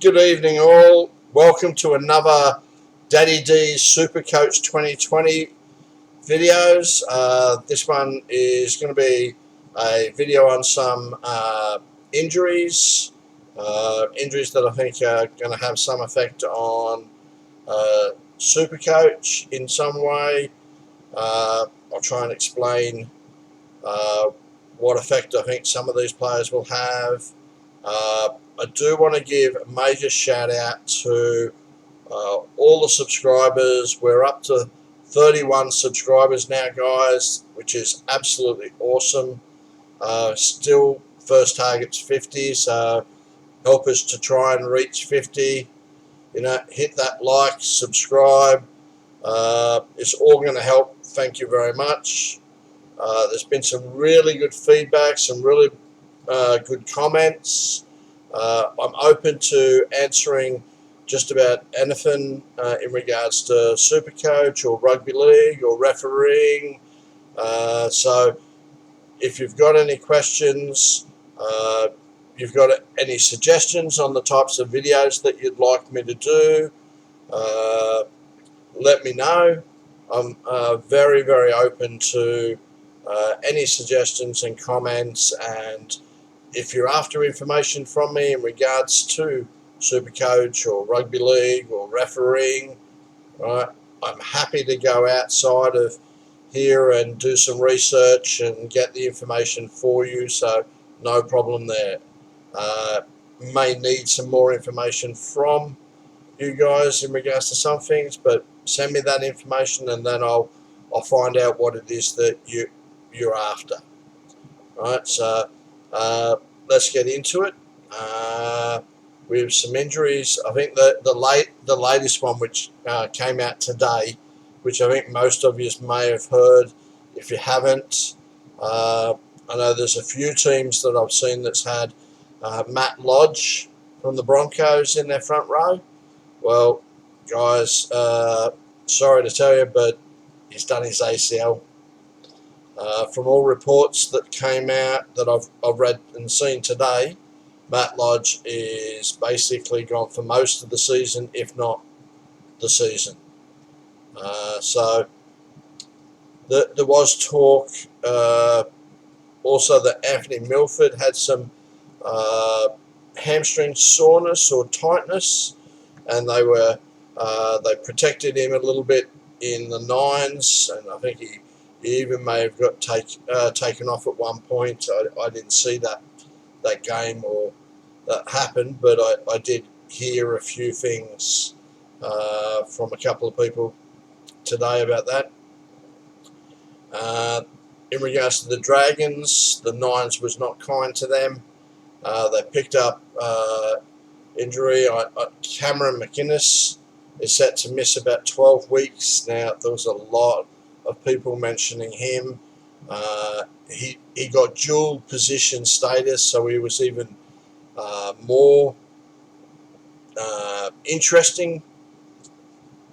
Good evening all. Welcome to another DADDYD Supercoach 2020 videos. This one is going to be a video on some injuries. Injuries that I think are going to have some effect on Supercoach in some way. I'll try and explain what effect I think some of these players will have. I do want to give a major shout out to all the subscribers. We're up to 31 subscribers now, guys, which is absolutely awesome. Still, first target's 50, so help us to try and reach 50. Hit that like, subscribe. It's all going to help. Thank you very much. There's been some really good feedback, some really good comments. I'm open to answering just about anything in regards to Supercoach or rugby league or refereeing. So if you've got any questions, you've got any suggestions on the types of videos that you'd like me to do, let me know. I'm very, very open to any suggestions and comments, and if you're after information from me in regards to Supercoach or rugby league or refereeing, right, I'm happy to go outside of here and do some research and get the information for you, so no problem there. May need some more information from you guys in regards to some things, but send me that information and then I'll find out what it is that you're after. Right, so let's get into it. We have some injuries. I think the latest one, which came out today, which I think most of you may have heard. If you haven't, I know there's a few teams that I've seen that's had Matt Lodge from the Broncos in their front row. Well, guys, sorry to tell you, but he's done his ACL. From all reports that came out that I've read and seen today, Matt Lodge is basically gone for most of the season, if not the season. So there was talk also that Anthony Milford had some hamstring soreness or tightness, and they protected him a little bit in the nines, and I think he even may have got taken off at one point. I didn't see that game or that happen, but I did hear a few things from a couple of people today about that. In regards to the Dragons, the Nines was not kind to them. They picked up injury. Cameron McInnes is set to miss about 12 weeks. Now, there was a lot of people mentioning him. He got dual position status, so he was even more interesting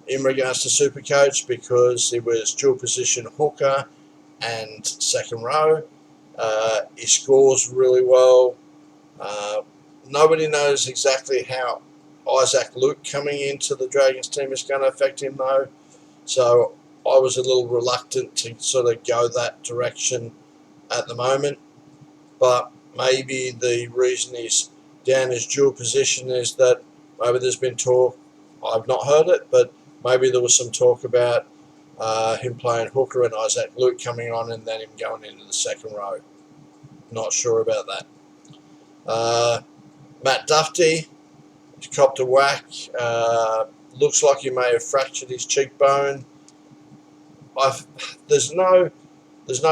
in regards to Supercoach because he was dual position hooker and second row. He scores really well. Nobody knows exactly how Isaac Luke coming into the Dragons team is going to affect him, though. So I was a little reluctant to sort of go that direction at the moment, but maybe the reason he's down his dual position is that maybe there's been talk, I've not heard it, but maybe there was some talk about him playing hooker and Isaac Luke coming on and then him going into the second row. Not sure about that. Matt Duffy copped a whack. Looks like he may have fractured his cheekbone. There's no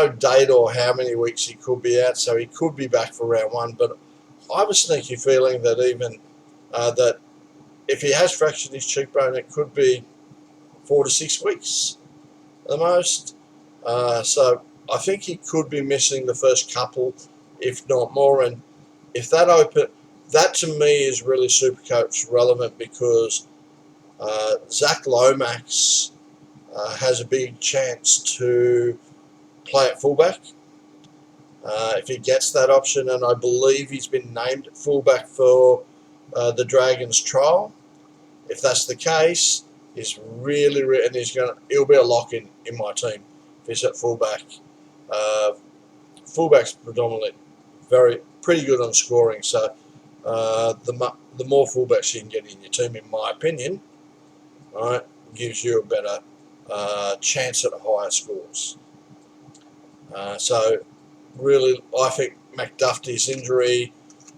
date or how many weeks he could be out, so he could be back for round one. But I have a sneaky feeling that even that if he has fractured his cheekbone, it could be 4 to 6 weeks at the most. So I think he could be missing the first couple, if not more. And if that to me is really Supercoach relevant because Zach Lomax has a big chance to play at fullback if he gets that option, and I believe he's been named at fullback for the Dragons trial. If that's the case, he's really, and he'll be a lock in my team if he's at fullback. Fullback's predominantly pretty good on scoring, so the more fullbacks you can get in your team, in my opinion, right, gives you a better chance at higher scores. So really, I think McDuffie's injury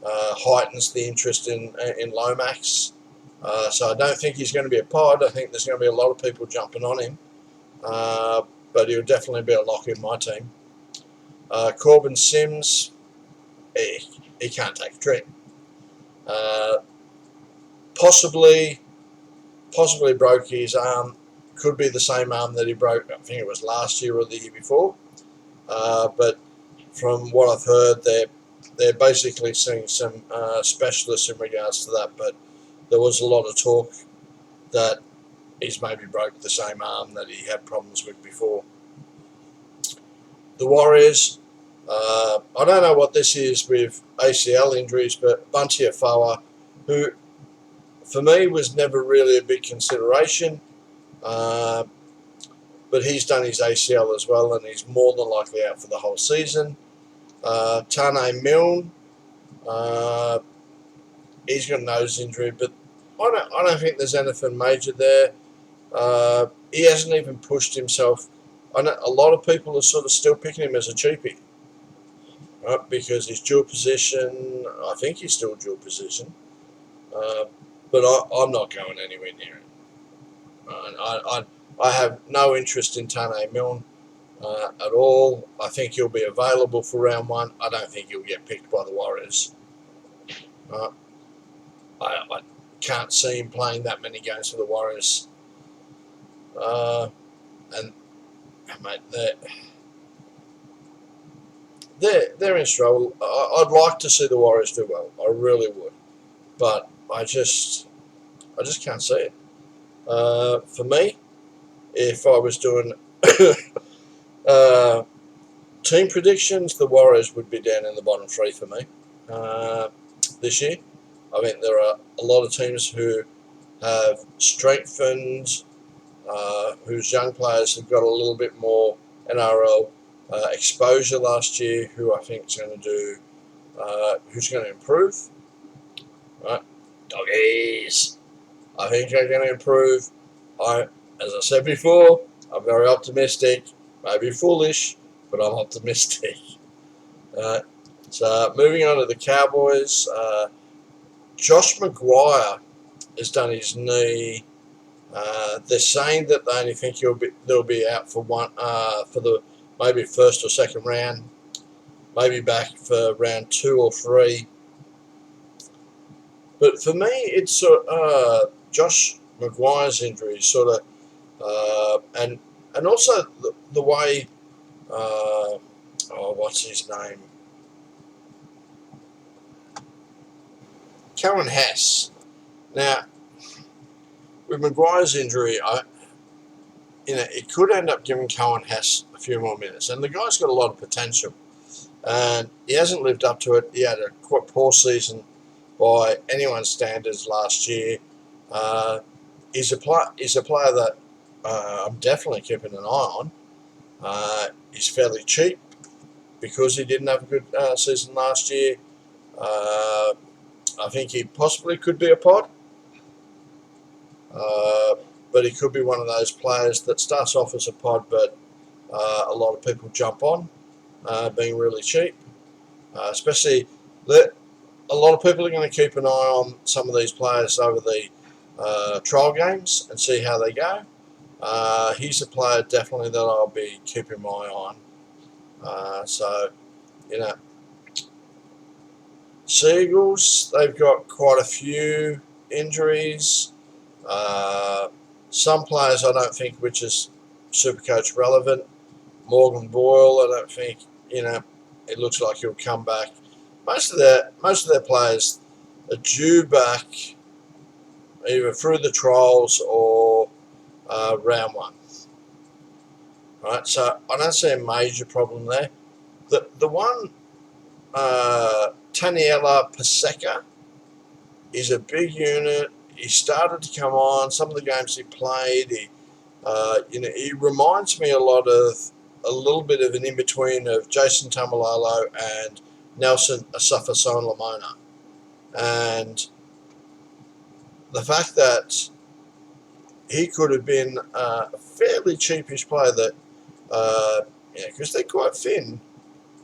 heightens the interest in Lomax. So I don't think he's going to be a pod. I think there's going to be a lot of people jumping on him, but he'll definitely be a lock in my team. Corbin Sims, he can't take a trick. Possibly broke his arm. Could be the same arm that he broke, I think it was last year or the year before. But from what I've heard, they're basically seeing some specialists in regards to that. But there was a lot of talk that he's maybe broke the same arm that he had problems with before. The Warriors, I don't know what this is with ACL injuries, but Bunty Afoa, who for me was never really a big consideration, but he's done his ACL as well, and he's more than likely out for the whole season. Tane Milne, he's got a nose injury, but I don't think there's anything major there. He hasn't even pushed himself. I know a lot of people are sort of still picking him as a cheapie, right? Because he's dual position. I think he's still dual position, but I'm not going anywhere near him. I have no interest in Tane Milne at all. I think he'll be available for round one. I don't think he'll get picked by the Warriors. I can't see him playing that many games for the Warriors. And mate, they're in trouble. I'd like to see the Warriors do well. I really would, but I just can't see it. For me, if I was doing team predictions, the Warriors would be down in the bottom three for me this year. I think there are a lot of teams who have strengthened, whose young players have got a little bit more NRL exposure last year, who I think is going to do, who's going to improve. Right, doggies. I think they're going to improve. As I said before, I'm very optimistic. Maybe foolish, but I'm optimistic. So moving on to the Cowboys, Josh Maguire has done his knee. They're saying that they only think they'll be out for the maybe first or second round, maybe back for round 2 or 3. But for me, it's Josh Maguire's injury, sort of, and also the way, what's his name? Karen Hess. Now, with Maguire's injury, it could end up giving Cohen Hess a few more minutes. And the guy's got a lot of potential. And he hasn't lived up to it. He had a quite poor season by anyone's standards last year. He's a player that I'm definitely keeping an eye on. He's fairly cheap because he didn't have a good season last year. I think he possibly could be a pod. But he could be one of those players that starts off as a pod, but a lot of people jump on, being really cheap. Especially that a lot of people are going to keep an eye on some of these players over the trial games and see how they go. He's a player definitely that I'll be keeping my eye on. So, Seagulls, they've got quite a few injuries. Some players I don't think which is Supercoach relevant. Morgan Boyle, I don't think, it looks like he'll come back. Most of their players are due back either through the trials or round 1. Right, so I don't see a major problem there. The one Taniela Paseka, He's a big unit. He started to come on. Some of the games he played, he reminds me a little bit of an in-between of Jason Tamalolo and Nelson Asafa-Solomona. And the fact that he could have been a fairly cheapish player that, because they're quite thin,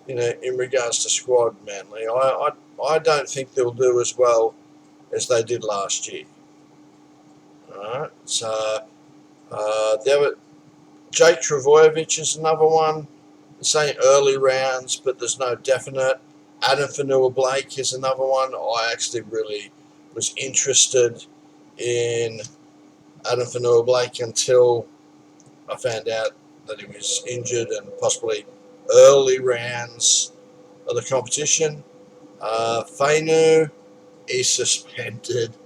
in regards to squad, Manly. I don't think they'll do as well as they did last year. All right, so there were Jake Travojevic is another one. Saying early rounds, but there's no definite. Adam Fanua-Blake is another one. I actually really was interested in Adam Fanua-Blake until I found out that he was injured and possibly early rounds of the competition. Fainu is suspended.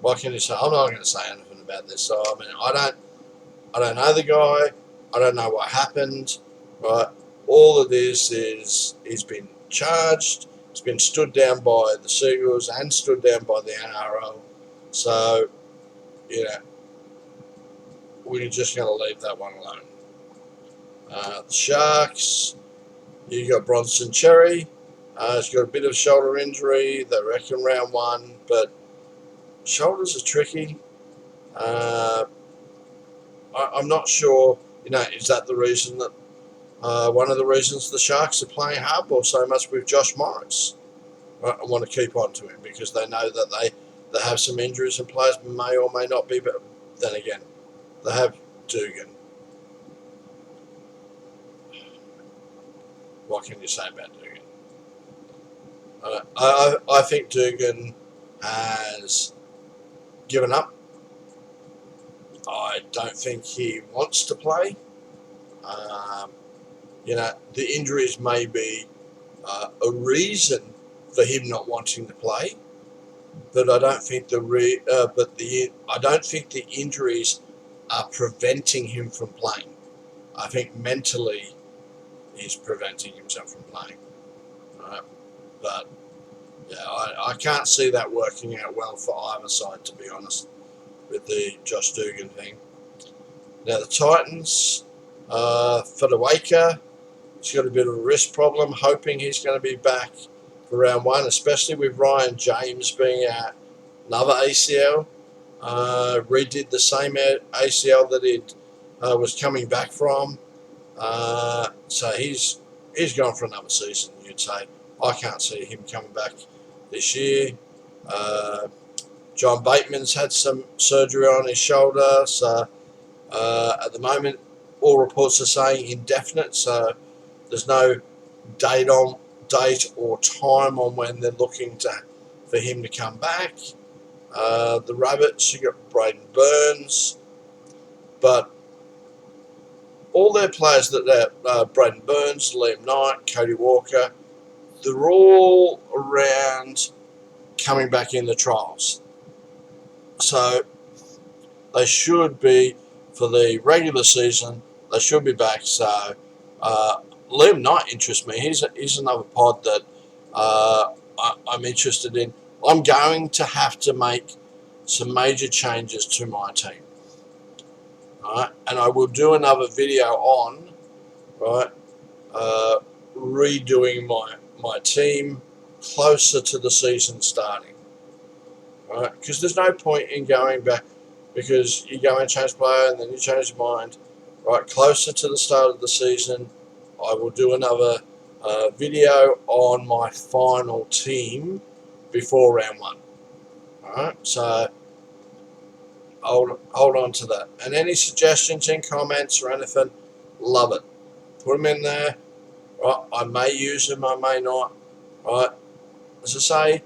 What can you say? I'm not going to say anything about this. So I mean, I don't know the guy. I don't know what happened. Right. All of this is he's been charged. He's been stood down by the Seagulls and stood down by the NRL. So, we're just going to leave that one alone. The Sharks, you got Bronson Cherry. He's got a bit of shoulder injury. They reckon round one, but shoulders are tricky. I'm not sure. Is that the reason that one of the reasons the Sharks are playing hardball so much with Josh Morris? I want to keep on to him because they know that they have some injuries and players may or may not be. But then again, they have Dugan. What can you say about Dugan? I think Dugan has given up. I don't think he wants to play. The injuries may be a reason for him not wanting to play, but I don't think I don't think the injuries are preventing him from playing. I think mentally he's preventing himself from playing. But yeah, I can't see that working out well for either side, to be honest, with the Josh Dugan thing. Now the Titans, Fedawaka, he's got a bit of a wrist problem, hoping he's going to be back for round one, especially with Ryan James being out another ACL. Redid the same ACL that it was coming back from. So he's gone for another season, you'd say. I can't see him coming back this year. John Bateman's had some surgery on his shoulder, so at the moment all reports are saying indefinite, so there's no date or time on when they're looking for him to come back. The Rabbits, you got Braden Burns, but all their players Braden Burns, Liam Knight, Cody Walker, they're all around coming back in the trials. So they should be, for the regular season, they should be back. So Liam Knight interests me. He's another pod that I'm interested in. I'm going to have to make some major changes to my team. Right? And I will do another video on redoing my team closer to the season starting. Right? Because there's no point in going back, because you go and change player and then you change your mind. Right, closer to the start of the season, I will do another video on my final team before round one. All right, so hold on to that. And any suggestions in comments or anything, love it. Put them in there. Right, I may use them, I may not. Right, as I say,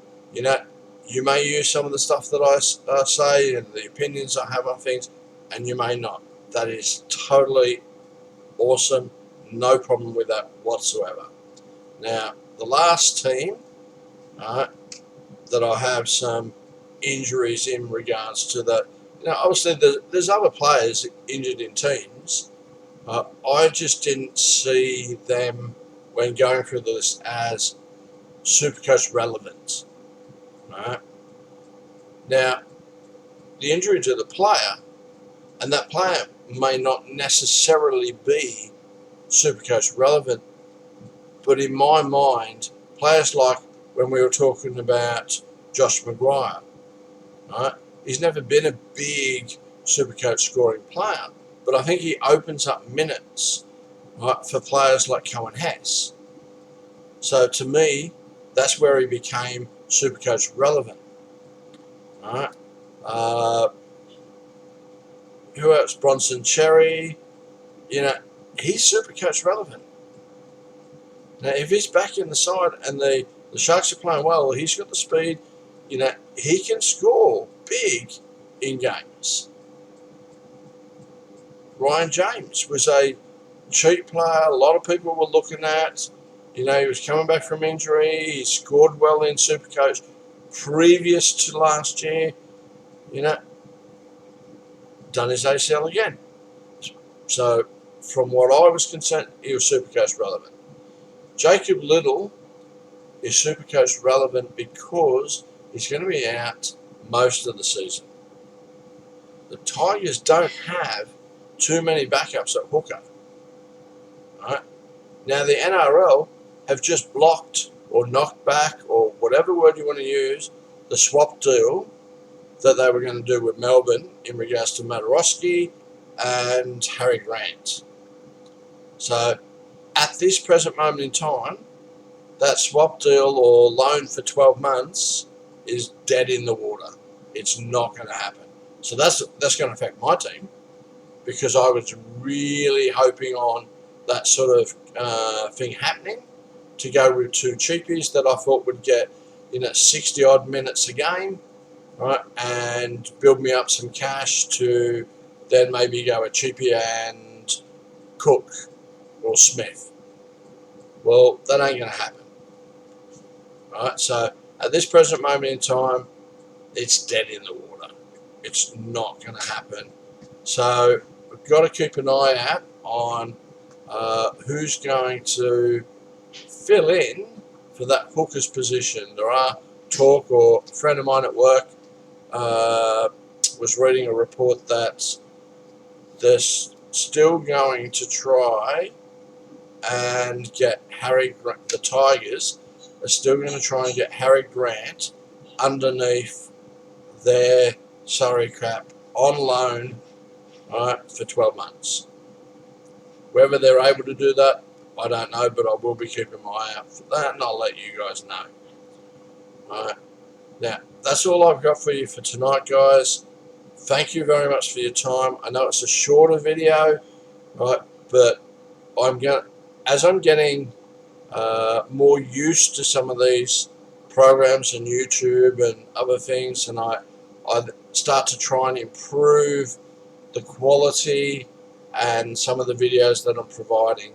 you may use some of the stuff that I say and the opinions I have on things, and you may not. That is totally awesome. No problem with that whatsoever. Now, the last team that I have some injuries in regards to that. Obviously, there's other players injured in teams. I just didn't see them when going through this as Supercoach relevant. Right? Now, the injury to the player, and that player may not necessarily be Supercoach relevant, but in my mind, players like when we were talking about Josh Maguire, right? He's never been a big Supercoach scoring player, but I think he opens up minutes, right, for players like Cohen Hess. So to me, that's where he became Supercoach relevant. Right? Uh, who else? Bronson Cherry. You know, he's Supercoach relevant. Now, if he's back in the side and the Sharks are playing well, he's got the speed. You know, he can score big in games. Ryan James was a cheap player. A lot of people were looking at. You know, he was coming back from injury. He scored well in Supercoach previous to last year. You know, done his ACL again. So, from what I was concerned, he was Supercoach relevant. Jacob Little is Supercoach relevant because he's going to be out most of the season. The Tigers don't have too many backups at hooker. Right? Now, the NRL have just blocked or knocked back, or whatever word you want to use, the swap deal that they were going to do with Melbourne in regards to Matarosky and Harry Grant. So, at this present moment in time, that swap deal or loan for 12 months is dead in the water. It's not going to happen. So that's going to affect my team, because I was really hoping on that sort of thing happening, to go with two cheapies that I thought would get 60 odd minutes a game, right, and build me up some cash to then maybe go a cheapie and Cook or Smith. Well, that ain't going to happen. Right, so at this present moment in time, it's dead in the water. It's not going to happen. So we've got to keep an eye out on who's going to fill in for that hooker's position. There are talk, or a friend of mine at work was reading a report that they're still going to try and get the Tigers are still going to try and get Harry Grant underneath their Surrey crap on loan, right, for 12 months. Whether they're able to do that, I don't know, but I will be keeping my eye out for that, and I'll let you guys know. Alright, now, that's all I've got for you for tonight, guys. Thank you very much for your time. I know it's a shorter video, right, but as I'm getting more used to some of these programs and YouTube and other things, and I start to try and improve the quality and some of the videos that I'm providing.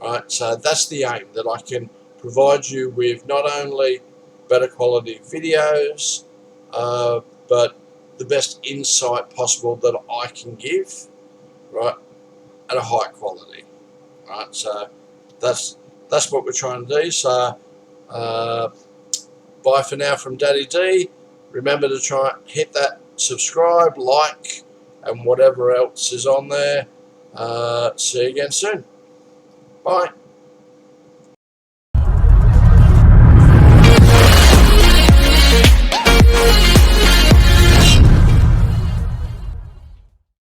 Right, so that's the aim, that I can provide you with not only better quality videos, but the best insight possible that I can give, right, at a high quality. Right, so that's what we're trying to do. So bye for now from Daddy D. Remember to try and hit that subscribe, like, and whatever else is on there. See you again soon. Bye.